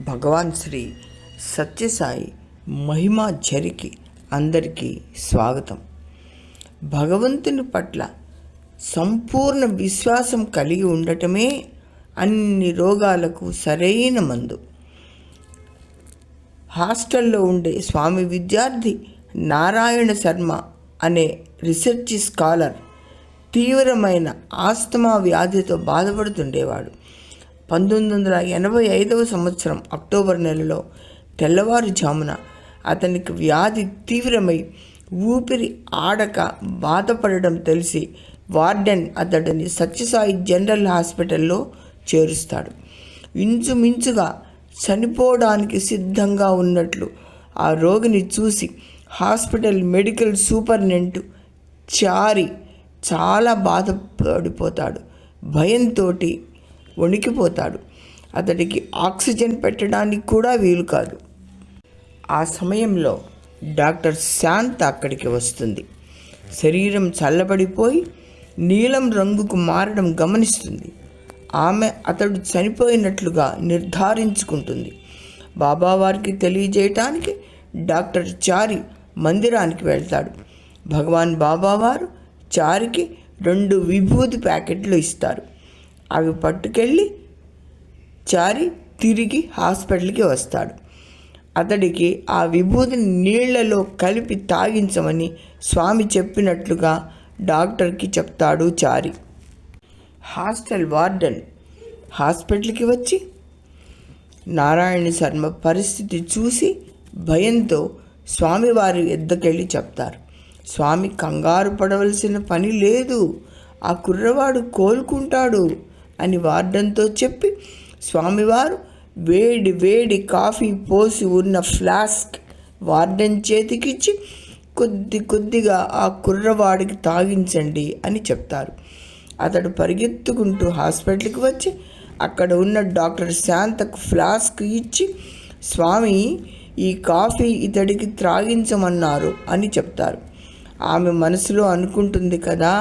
భగవాన్ శ్రీ సత్యసాయి మహిమా ఝరికి అందరికీ స్వాగతం. భగవంతుని పట్ల సంపూర్ణ విశ్వాసం కలిగి ఉండటమే అన్ని రోగాలకు సరైన మందు. హాస్టల్లో ఉండే స్వామి విద్యార్థి నారాయణ శర్మ అనే రీసెర్చ్ స్కాలర్ తీవ్రమైన ఆస్తమా వ్యాధితో బాధపడుతుండేవాడు. 1985 సంవత్సరం అక్టోబర్ నెలలో తెల్లవారుజామున అతనికి వ్యాధి తీవ్రమై ఊపిరి ఆడక బాధపడడం తెలిసి వార్డెన్ అతడిని సత్యసాయి జనరల్ హాస్పిటల్లో చేరుస్తాడు. ఇంచుమించుగా చనిపోవడానికి సిద్ధంగా ఉన్నట్లు ఆ రోగిని చూసి హాస్పిటల్ మెడికల్ సూపరింటెండెంట్ చారి చాలా బాధపడిపోతాడు. భయంతో వణికిపోతాడు. అతడికి ఆక్సిజన్ పెట్టడానికి కూడా వీలు కాదు. ఆ సమయంలో డాక్టర్ శాంత అక్కడికి వస్తుంది. శరీరం చల్లబడిపోయి నీలం రంగుకు మారడం గమనిస్తుంది. ఆమె అతడు చనిపోయినట్లుగా నిర్ధారించుకుంటుంది. బాబావారికి తెలియజేయటానికి డాక్టర్ చారి మందిరానికి వెళ్తాడు. భగవాన్ బాబావారు చారికి 2 విభూతి ప్యాకెట్లు ఇస్తారు. అవి పట్టుకెళ్ళి చారి తిరిగి హాస్పిటల్కి వస్తాడు. అతడికి ఆ విభూతిని నీళ్లలో కలిపి తాగించమని స్వామి చెప్పినట్లుగా డాక్టర్కి చెప్తాడు చారి. హాస్టల్ వార్డెన్ హాస్పిటల్కి వచ్చి నారాయణ శర్మ పరిస్థితి చూసి భయంతో స్వామివారి ఎద్దకెళ్ళి చెప్తారు. స్వామి కంగారు పడవలసిన పని లేదు, ఆ కుర్రవాడు కోలుకుంటాడు అని వార్డెన్తో చెప్పి స్వామివారు వేడి వేడి కాఫీ పోసి ఉన్న ఫ్లాస్క్ వార్డెన్ చేతికిచ్చి కొద్దిగా ఆ కుర్రవాడికి తాగించండి అని చెప్తారు. అతడు పరిగెత్తుకుంటూ హాస్పిటల్కి వచ్చి అక్కడ ఉన్న డాక్టర్ శాంతకు ఫ్లాస్క్ ఇచ్చి స్వామి ఈ కాఫీ ఇతడికి త్రాగించమన్నారు అని చెప్తారు. ఆమె మనసులో అనుకుంటుంది కదా,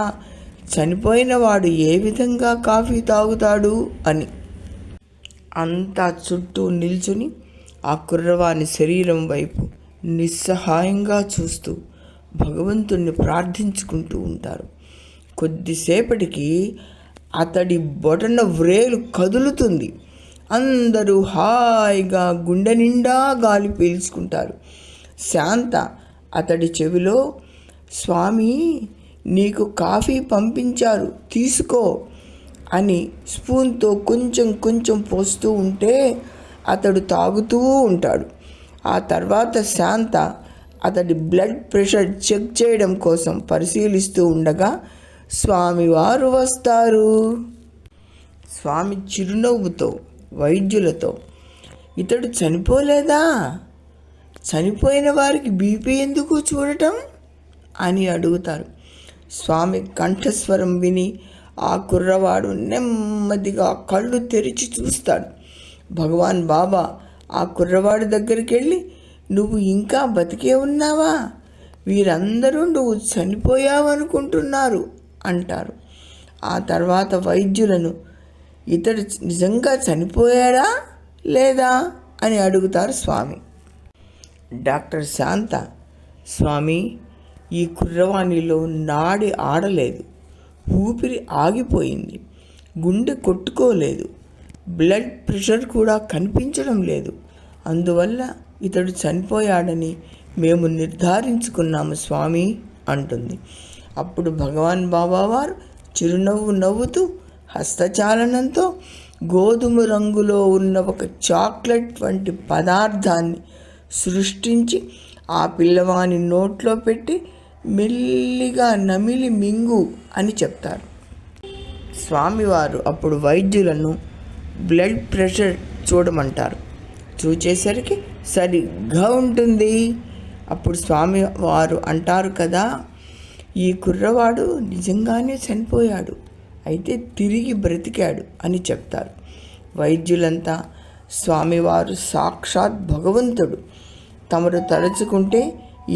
చనిపోయిన వాడు ఏ విధంగా కాఫీ తాగుతాడు అని. అంతా చుట్టూ నిల్చుని ఆ కుర్రవాని శరీరం వైపు నిస్సహాయంగా చూస్తూ భగవంతుణ్ణి ప్రార్థించుకుంటూ ఉంటారు. కొద్దిసేపటికి అతడి బొటన వ్రేలు కదులుతుంది. అందరూ హాయిగా గుండె నిండా గాలి పీల్చుకుంటారు. శాంత అతడి చెవిలో, స్వామి నీకు కాఫీ పంపించారు తీసుకో అని స్పూన్తో కొంచెం పోస్తూ ఉంటే అతడు తాగుతూ ఉంటాడు. ఆ తర్వాత శాంత అతడి బ్లడ్ ప్రెషర్ చెక్ చేయడం కోసం పరిశీలిస్తూ ఉండగా స్వామివారు వస్తారు. స్వామి చిరునవ్వుతో వైద్యులతో, ఇతడు చనిపోలేదా? చనిపోయిన వారికి బీపీ ఎందుకు చూడటం అని అడుగుతారు. స్వామి కంఠస్వరం విని ఆ కుర్రవాడు నెమ్మదిగా కళ్ళు తెరిచి చూస్తాడు. భగవాన్ బాబా ఆ కుర్రవాడి దగ్గరికి వెళ్ళి, నువ్వు ఇంకా బతికే ఉన్నావా? వీరందరూ నువ్వు చనిపోయావనుకుంటున్నారు అంటారు. ఆ తర్వాత వైద్యులను, ఇతడు నిజంగా చనిపోయాడా లేదా అని అడుగుతారు స్వామి. డాక్టర్ శాంత, స్వామి ఈ కుర్రవాణిలో నాడి ఆడలేదు, ఊపిరి ఆగిపోయింది, గుండె కొట్టుకోలేదు, బ్లడ్ ప్రెషర్ కూడా కనిపించడం లేదు, అందువల్ల ఇతడు చనిపోయాడని మేము నిర్ధారించుకున్నాము స్వామి అంటుంది. అప్పుడు భగవాన్ బాబావారు చిరునవ్వు నవ్వుతూ హస్తచాలనంతో గోధుమ రంగులో ఉన్న ఒక చాక్లెట్ వంటి పదార్థాన్ని సృష్టించి ఆ పిల్లవాని నోట్లో పెట్టి మెల్లిగా నమిలి మింగు అని చెప్తారు. స్వామివారు అప్పుడు వైద్యులను బ్లడ్ ప్రెషర్ చూడమంటారు. చూచేసరికి సరిగ్గా ఉంటుంది. అప్పుడు స్వామివారు అంటారు కదా, ఈ కుర్రవాడు నిజంగానే చనిపోయాడు, అయితే తిరిగి బ్రతికాడు అని చెప్తారు. వైద్యులంతా స్వామివారు సాక్షాత్ భగవంతుడు, తమరు తలుచుకుంటే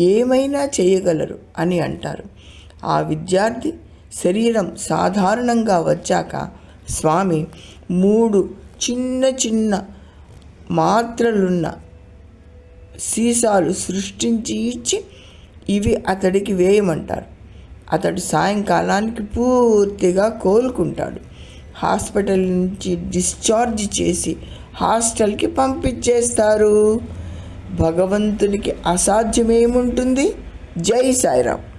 ఏమైనా చేయగలరు అని అంటారు. ఆ విద్యార్థి శరీరం సాధారణంగా వచ్చాక స్వామి 3 చిన్న మాత్రలున్న సీసాలు సృష్టించి ఇచ్చి ఇవి అతడికి వేయమంటారు. అతడు సాయంకాలానికి పూర్తిగా కోలుకుంటాడు. హాస్పిటల్ నుంచి డిశ్చార్జ్ చేసి హాస్టల్కి పంపించేస్తారు. భగవంతునికి అసాధ్యమేముంటుంది? జై సాయిరామ్.